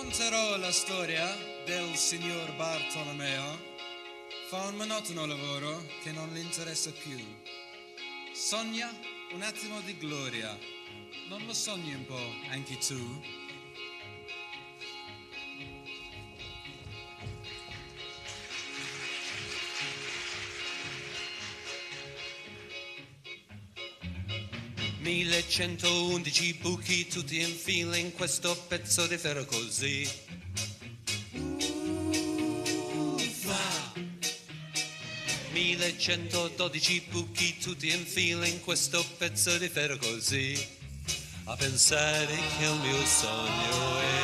racconterò la storia del signor Bartolomeo. Fa un monotono lavoro che non le interessa più. Sogna un attimo di gloria. Non lo sogni un po' anche tu? «1111 buchi tutti in fila in questo pezzo di ferro così. Uffa! 1112 buchi tutti in fila in questo pezzo di ferro così. A pensare che il mio sogno è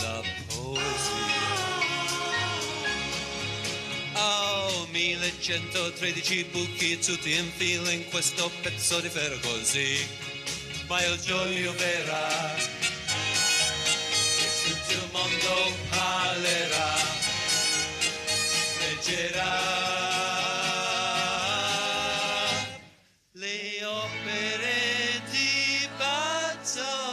la poesia. Oh, 1113 buchi tutti in fila in questo pezzo di ferro così. Ma il giorno verrà e tutto il mondo parlerà, leggerà le opere di Bartolomeo.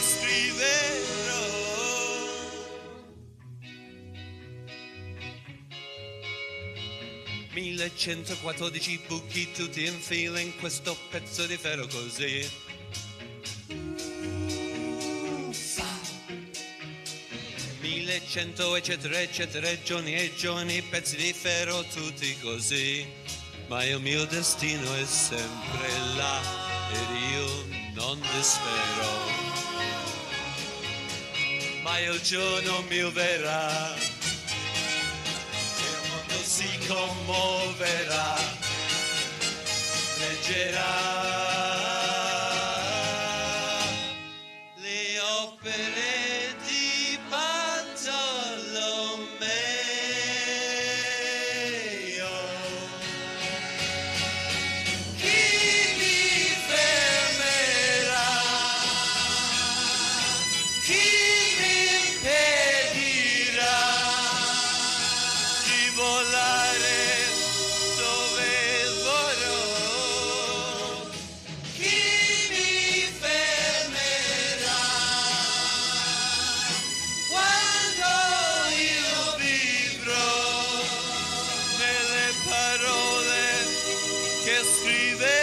Scriverò 1114 buchi tutti in fila in questo pezzo di ferro così. 1100 eccetera eccetera, giorni e giorni, pezzi di ferro tutti così. Ma il mio destino è sempre là ed io non dispero. Ma il giorno mio verrà, il mondo si commuoverà, leggerà le opere di Bartolomeo. Chi mi fermerà? Chi volare dove vorrò? Chi mi fermerà quando io vivrò nelle parole che scriverò?